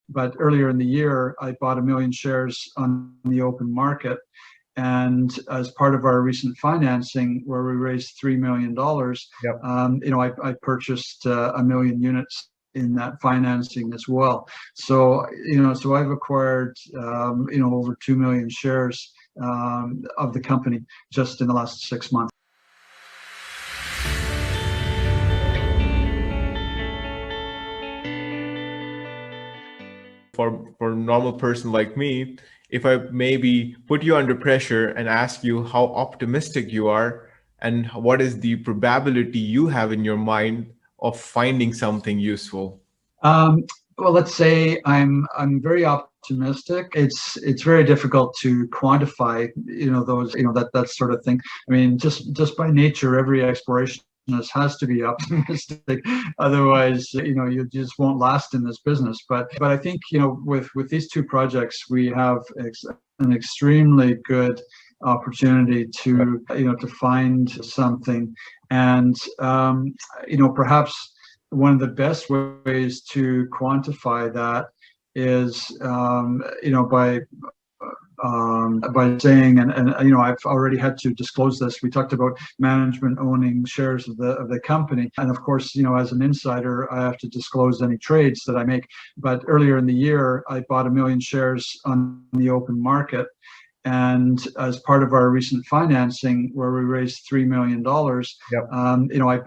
But earlier in the year, I bought 1 million shares on the open market. And as part of our recent financing, where we raised $3 million, Yep. I purchased 1 million units in that financing as well. So I've acquired over 2 million shares of the company just in the last 6 months. For a normal person like me, if I maybe put you under pressure and ask you how optimistic you are and what is the probability you have in your mind of finding something useful? Well, let's say I'm very optimistic. It's very difficult to quantify, that sort of thing. I mean, just by nature, every exploration has to be optimistic. Otherwise, you just won't last in this business. But I think, with these two projects, we have an extremely good opportunity to find something, and perhaps one of the best ways to quantify that is by saying, and I've already had to disclose this. We talked about management owning shares of the company, and of course, as an insider, I have to disclose any trades that I make. But earlier in the year, I bought 1 million shares on the open market. And as part of our recent financing, where we raised $3 million, Yep.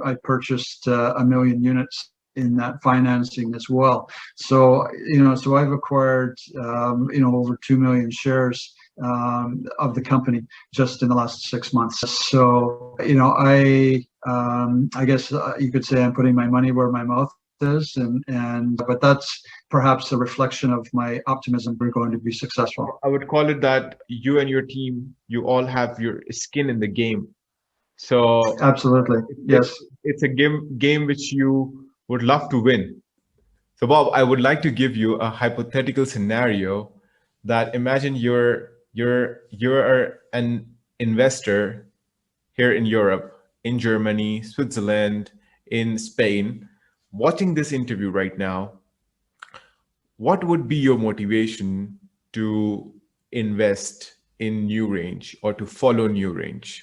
I purchased 1 million units in that financing as well. So I've acquired over 2 million shares of the company just in the last 6 months. So I guess you could say I'm putting my money where my mouth is, but that's perhaps a reflection of my optimism we're going to be successful. I would call it that you and your team, you all have your skin in the game. So Absolutely, yes. it's a game which you would love to win. So Bob, I would like to give you a hypothetical scenario that imagine you're an investor here in Europe, in Germany, Switzerland, in Spain, watching this interview right now. What would be your motivation to invest in NewRange or to follow NewRange?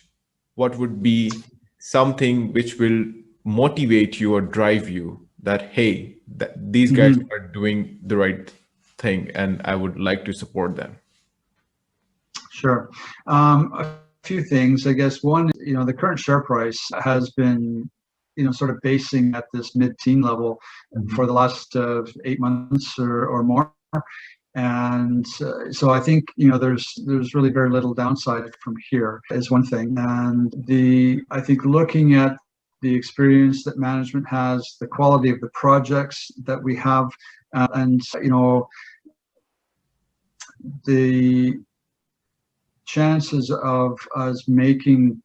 What would be something which will motivate you or drive you that, hey, these guys are doing the right thing and I would like to support them? Sure. A few things, I guess. One, the current share price has been sort of basing at this mid-teen level for the last 8 months or more. And so I think, there's really very little downside from here is one thing. And I think looking at the experience that management has, the quality of the projects that we have, and, the chances of us making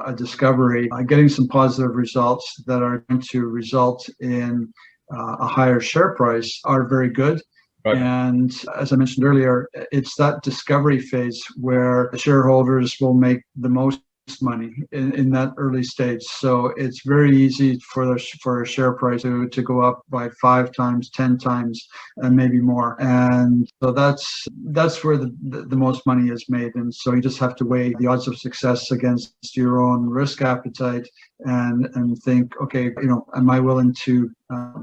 a discovery, getting some positive results that are going to result in a higher share price are very good. Right. And as I mentioned earlier, it's that discovery phase where the shareholders will make the most money in that early stage. So it's very easy for a share price to go up by 5 times, 10 times, and maybe more. And so that's where the most money is made. And so you just have to weigh the odds of success against your own risk appetite and think, okay, am I willing to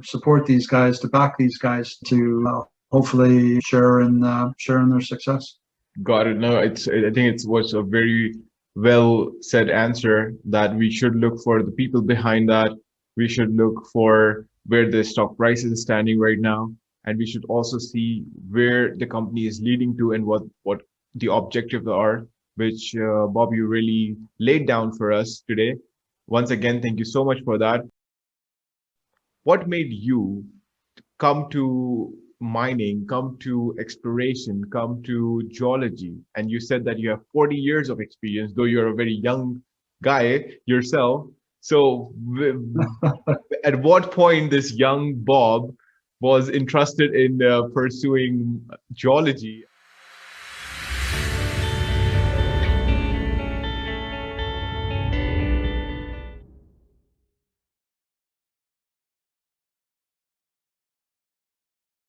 support these guys, to back these guys, to hopefully share in their success. Got it. No, I think it was a very well said answer that we should look for the people behind that. We should look for where the stock price is standing right now. And we should also see where the company is leading to and what the objectives are, which Bob, you really laid down for us today. Once again, thank you so much for that. What made you come to mining, come to exploration, come to geology? And you said that you have 40 years of experience, though you're a very young guy yourself. So at what point this young Bob was interested in pursuing geology?